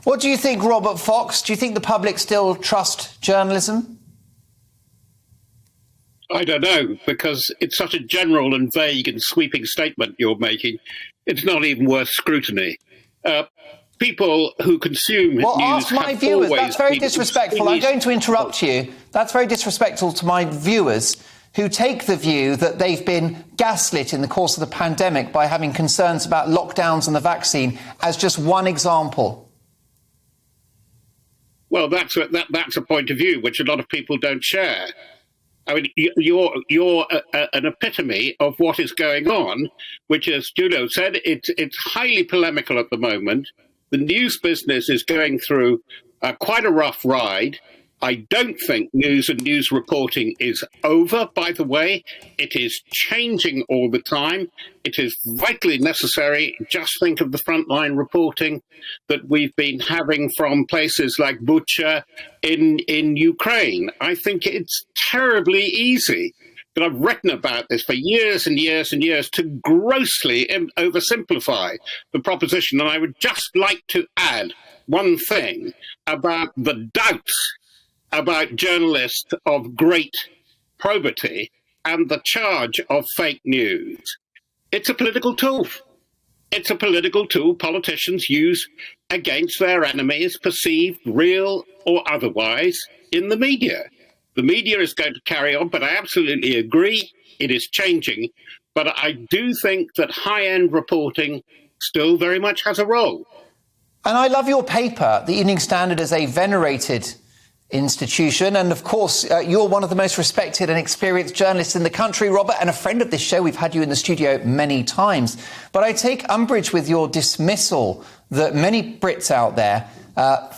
What do you think, Robert Fox? Do you think the public still trust journalism? I don't know, because it's such a general and vague and sweeping statement you're making. It's not even worth scrutiny. People who consume news ask my viewers. That's very disrespectful. I'm going to interrupt you. That's very disrespectful to my viewers who take the view that they've been gaslit in the course of the pandemic by having concerns about lockdowns and the vaccine as just one example. Well, that's a point of view which a lot of people don't share. I mean, you're an epitome of what is going on, which, as Julio said, it's highly polemical at the moment. The news business is going through quite a rough ride. I don't think news and news reporting is over, by the way. It is changing all the time. It is vitally necessary. Just think of the frontline reporting that we've been having from places like Bucha in Ukraine. I think it's terribly easy. But I've written about this for years and years and years to grossly oversimplify the proposition. And I would just like to add one thing about the doubts about journalists of great probity and the charge of fake news. It's a political tool. It's a political tool politicians use against their enemies, perceived, real or otherwise, in the media. The media is going to carry on, but I absolutely agree it is changing. But I do think that high-end reporting still very much has a role. And I love your paper. The Evening Standard is a venerated institution. And of course, you're one of the most respected and experienced journalists in the country, Robert, and a friend of this show. We've had you in the studio many times. But I take umbrage with your dismissal that many Brits out there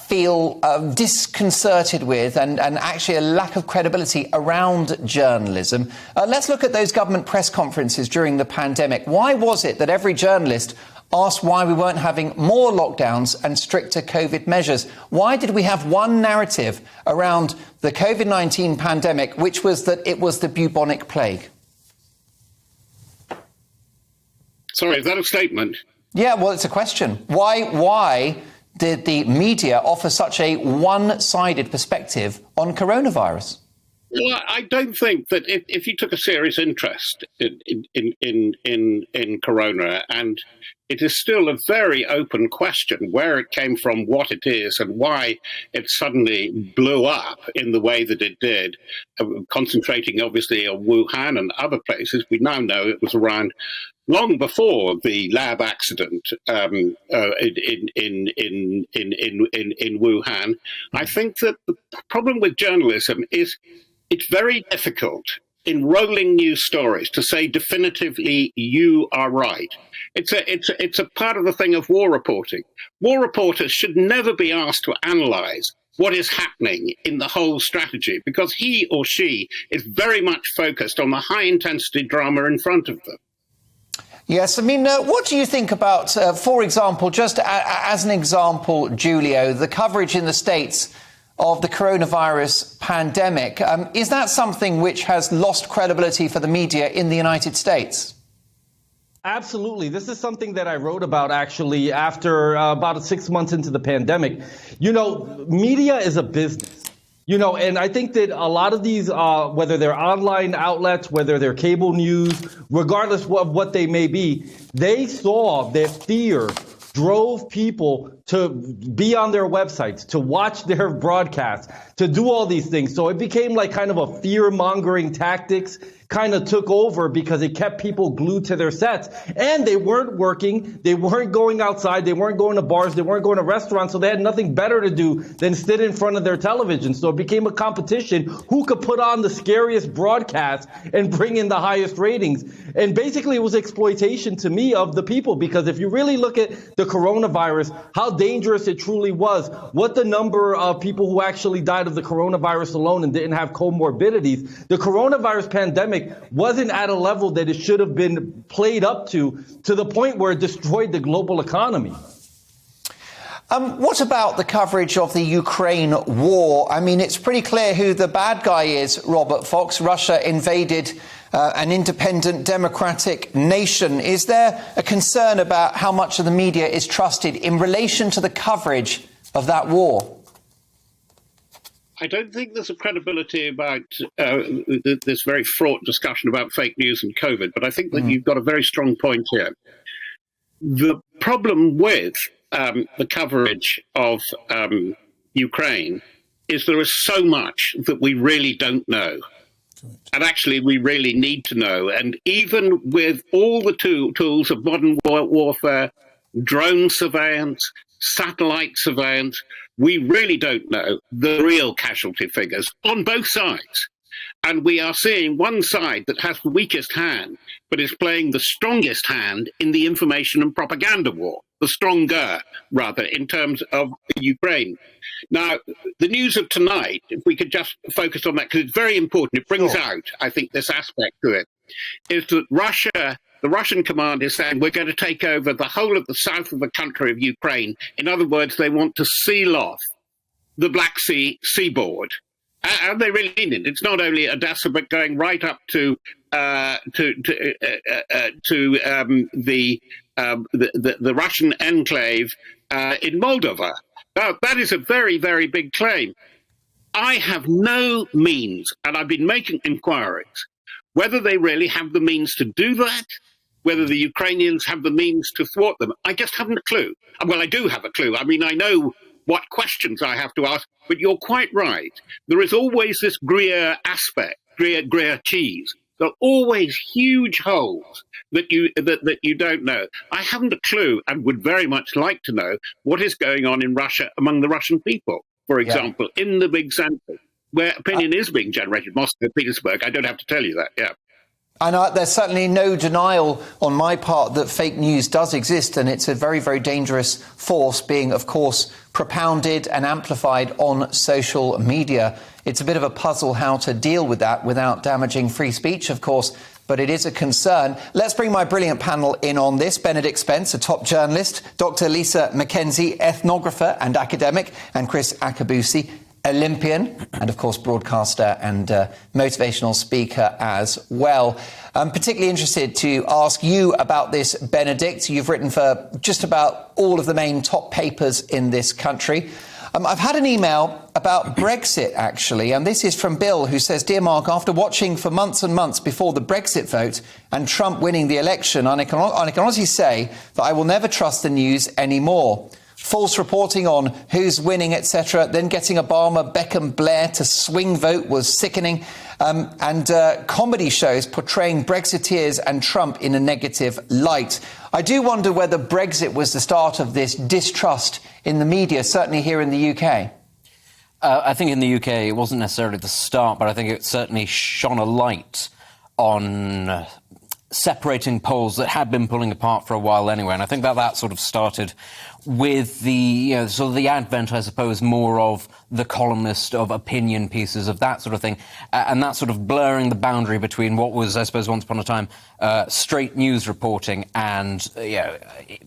feel disconcerted with and actually a lack of credibility around journalism. Let's look at those government press conferences during the pandemic. Why was it that every journalist asked why we weren't having more lockdowns and stricter COVID measures? Why did we have one narrative around the COVID-19 pandemic, which was that it was the bubonic plague? Sorry, is that a statement? Yeah, well, it's a question. Why did the media offer such a one-sided perspective on coronavirus? Well, I don't think that if you took a serious interest in corona, and it is still a very open question where it came from, what it is, and why it suddenly blew up in the way that it did, concentrating obviously on Wuhan and other places. We now know it was around long before the lab accident in Wuhan. I think that the problem with journalism is it's very difficult in rolling news stories to say definitively you are right. It's a part of the thing of war reporting. War reporters should never be asked to analyze what is happening in the whole strategy, because he or she is very much focused on the high intensity drama in front of them. Yes, I mean, what do you think about, for example, just as an example, Julio, the coverage in the States of the coronavirus pandemic? Is that something which has lost credibility for the media in the United States? Absolutely. This is something that I wrote about actually after about 6 months into the pandemic. You know, media is a business. You know, and I think that a lot of these, whether they're online outlets, whether they're cable news, regardless of what they may be, they saw that fear drove people to be on their websites, to watch their broadcasts, to do all these things. So it became like kind of a fear-mongering tactics kind of took over because it kept people glued to their sets. And they weren't working, they weren't going outside, they weren't going to bars, they weren't going to restaurants, so they had nothing better to do than sit in front of their television. So it became a competition who could put on the scariest broadcast and bring in the highest ratings. And basically it was exploitation to me of the people, because if you really look at the coronavirus, how dangerous it truly was, what the number of people who actually died of the coronavirus alone and didn't have comorbidities, the coronavirus pandemic wasn't at a level that it should have been played up to the point where it destroyed the global economy. What about the coverage of the Ukraine war? I mean, it's pretty clear who the bad guy is, Robert Fox. Russia invaded an independent democratic nation. Is there a concern about how much of the media is trusted in relation to the coverage of that war? I don't think there's a credibility about this very fraught discussion about fake news and COVID, but I think that you've got a very strong point here. The problem with the coverage of Ukraine is there is so much that we really don't know. And actually, we really need to know. And even with all the tools of modern warfare, drone surveillance, satellite surveillance, we really don't know the real casualty figures on both sides. And we are seeing one side that has the weakest hand, but is playing the strongest hand in the information and propaganda war, the stronger, rather, in terms of Ukraine. Now, the news of tonight, if we could just focus on that, because it's very important, it brings out, I think, this aspect to it, is that Russia, the Russian command is saying, we're going to take over the whole of the south of the country of Ukraine. In other words, they want to seal off the Black Sea seaboard. And they really mean it. It's not only Odessa, but going right up to the Russian enclave in Moldova. Now, that is a very, very big claim. I have no means, and I've been making inquiries, whether they really have the means to do that, whether the Ukrainians have the means to thwart them. I just haven't a clue. Well, I do have a clue. I mean, I know what questions I have to ask, but you're quite right. There is always this Gruyere aspect, Gruyere cheese. There are always huge holes that you don't know. I haven't a clue and would very much like to know what is going on in Russia among the Russian people, for example, in the big center, where opinion is being generated, Moscow, Petersburg. I don't have to tell you that, yeah. And there's certainly no denial on my part that fake news does exist, and it's a very, very dangerous force being, of course, propounded and amplified on social media. It's a bit of a puzzle how to deal with that without damaging free speech, of course, but it is a concern. Let's bring my brilliant panel in on this. Benedict Spence, a top journalist, Dr. Lisa McKenzie, ethnographer and academic, and Chris Akabusi, Olympian and, of course, broadcaster and motivational speaker as well. I'm particularly interested to ask you about this, Benedict. You've written for just about all of the main top papers in this country. I've had an email about Brexit, actually, and this is from Bill, who says, Dear Mark, after watching for months and months before the Brexit vote and Trump winning the election, I can honestly say that I will never trust the news anymore. False reporting on who's winning, etc., then getting Obama, Beckham, Blair to swing vote was sickening, and comedy shows portraying Brexiteers and Trump in a negative light. I do wonder whether Brexit was the start of this distrust in the media, certainly here in the UK. I think in the UK it wasn't necessarily the start, but I think it certainly shone a light on separating polls that had been pulling apart for a while anyway. And I think that sort of started with the, sort of the advent, I suppose, more of the columnist, of opinion pieces, of that sort of thing, and that sort of blurring the boundary between what was, I suppose, once upon a time, straight news reporting and,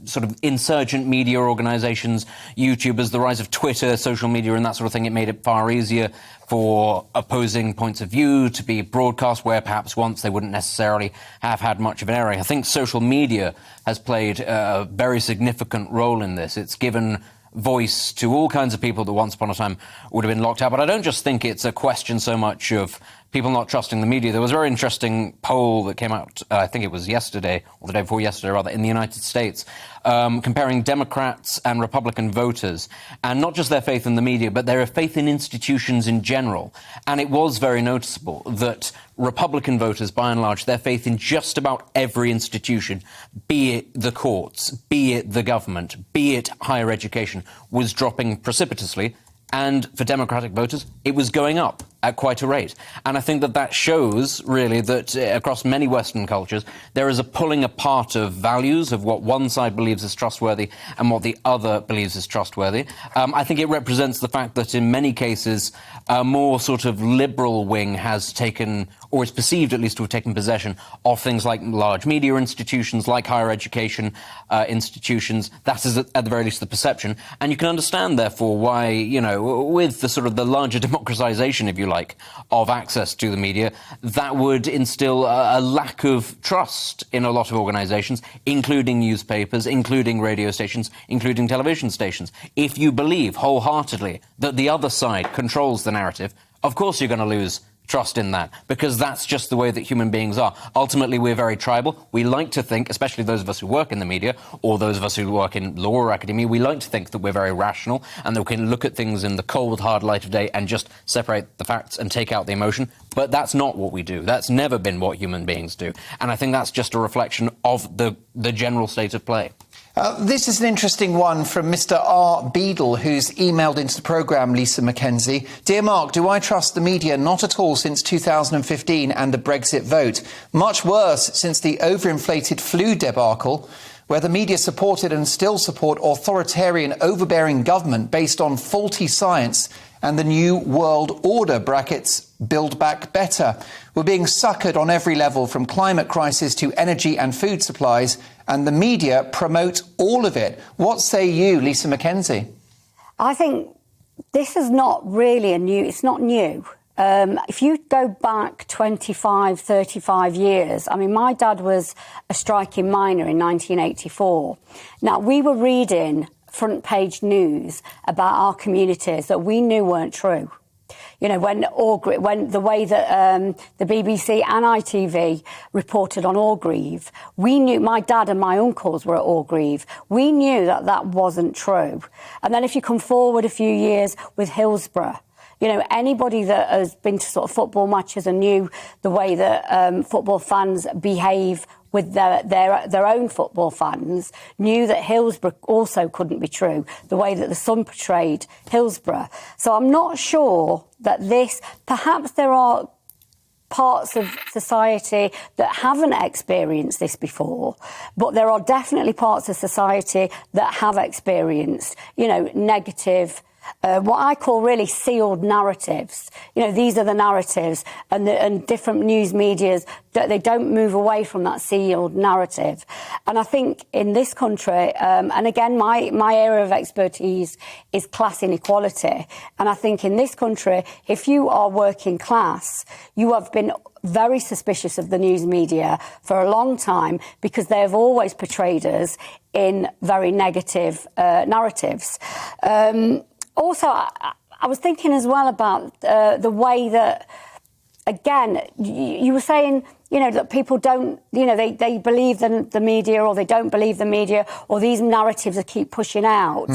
sort of insurgent media organizations, YouTubers, the rise of Twitter, social media and that sort of thing. It made it far easier for opposing points of view to be broadcast where perhaps once they wouldn't necessarily have had much of an area. I think social media has played a very significant role in this. It's given voice to all kinds of people that once upon a time would have been locked out. But I don't just think it's a question so much of people not trusting the media. There was a very interesting poll that came out, I think it was yesterday, or the day before yesterday, rather, in the United States, comparing Democrats and Republican voters, and not just their faith in the media, but their faith in institutions in general. And it was very noticeable that Republican voters, by and large, their faith in just about every institution, be it the courts, be it the government, be it higher education, was dropping precipitously. And for Democratic voters, it was going up at quite a rate. And I think that shows, really, that across many Western cultures, there is a pulling apart of values, of what one side believes is trustworthy and what the other believes is trustworthy. I think it represents the fact that in many cases, a more sort of liberal wing has taken, or is perceived at least to have taken possession of things like large media institutions, like higher education institutions. That is, at the very least, the perception. And you can understand, therefore, why, with the sort of the larger democratization, if you like, like, of access to the media, that would instill a lack of trust in a lot of organisations, including newspapers, including radio stations, including television stations. If you believe wholeheartedly that the other side controls the narrative, of course you're going to lose trust in that, because that's just the way that human beings are. Ultimately, we're very tribal. We like to think, especially those of us who work in the media, or those of us who work in law or academia, we like to think that we're very rational and that we can look at things in the cold, hard light of day and just separate the facts and take out the emotion. But that's not what we do. That's never been what human beings do. And I think that's just a reflection of the general state of play. This is an interesting one from Mr. R. Beadle, who's emailed into the programme, Lisa Mackenzie. Dear Mark, do I trust the media? Not at all since 2015 and the Brexit vote. Much worse since the overinflated flu debacle, where the media supported and still support authoritarian, overbearing government based on faulty science and the New World Order, brackets, Build Back Better. We're being suckered on every level, from climate crisis to energy and food supplies, and the media promote all of it. What say you, Lisa Mackenzie? I think this is not really it's not new. If you go back 25, 35 years, I mean, my dad was a striking miner in 1984. Now, we were reading front page news about our communities that we knew weren't true. You know, when the way that the BBC and ITV reported on Orgreave, we knew, my dad and my uncles were at Orgreave. We knew that that wasn't true. And then if you come forward a few years with Hillsborough, you know, anybody that has been to sort of football matches and knew the way that football fans behave with their own football fans, knew that Hillsborough also couldn't be true, the way that the Sun portrayed Hillsborough. So I'm not sure that perhaps there are parts of society that haven't experienced this before, but there are definitely parts of society that have experienced, you know, negative, what I call really sealed narratives. You know, these are the narratives, and different news medias, they don't move away from that sealed narrative. And I think in this country, and again, my area of expertise is class inequality. And I think in this country, if you are working class, you have been very suspicious of the news media for a long time, because they have always portrayed us in very negative narratives. Also, I was thinking as well about the way that, again, you were saying, you know, that people don't, you know, they believe the media, or they don't believe the media, or these narratives that keep pushing out.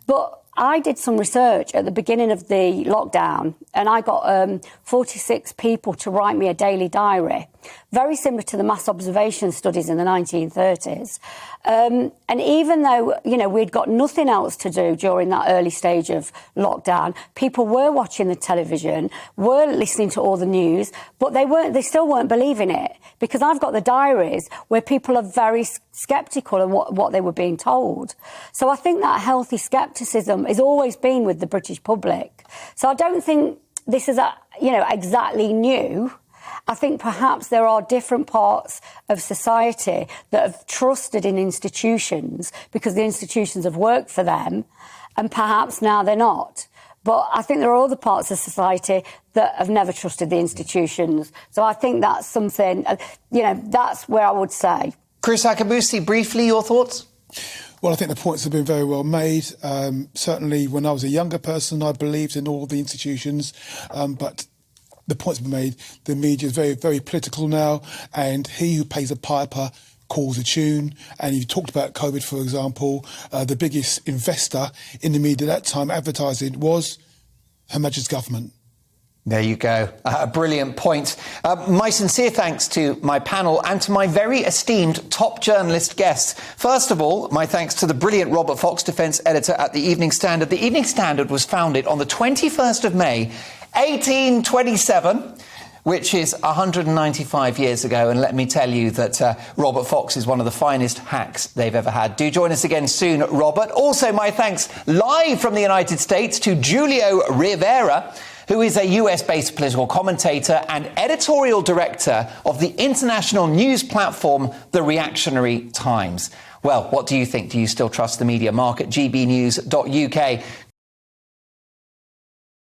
But I did some research at the beginning of the lockdown, and I got 46 people to write me a daily diary, very similar to the mass observation studies in the 1930s. And even though, you know, we'd got nothing else to do during that early stage of lockdown, people were watching the television, were listening to all the news, but they still weren't believing it, because I've got the diaries where people are very sceptical of what they were being told. So I think that healthy scepticism has always been with the British public. So I don't think this is, exactly new. I think perhaps there are different parts of society that have trusted in institutions because the institutions have worked for them, and perhaps now they're not. But I think there are other parts of society that have never trusted the institutions. So I think that's something, that's where I would say. Chris Akabusi, briefly, your thoughts? Well, I think the points have been very well made. Certainly, when I was a younger person, I believed in all the institutions, but the points have been made. The media is very, very political now, and he who pays a piper calls a tune. And you talked about COVID, for example. The biggest investor in the media at that time, advertising, was Her Majesty's government. There you go. A brilliant point. My sincere thanks to my panel and to my very esteemed top journalist guests. First of all, my thanks to the brilliant Robert Fox, defence editor at the Evening Standard. The Evening Standard was founded on the 21st of May, 1827, which is 195 years ago. And let me tell you that Robert Fox is one of the finest hacks they've ever had. Do join us again soon, Robert. Also, my thanks live from the United States to Julio Rivera, who is a US-based political commentator and editorial director of the international news platform, The Reactionary Times. Well, what do you think? Do you still trust the media? Mark at gbnews.uk.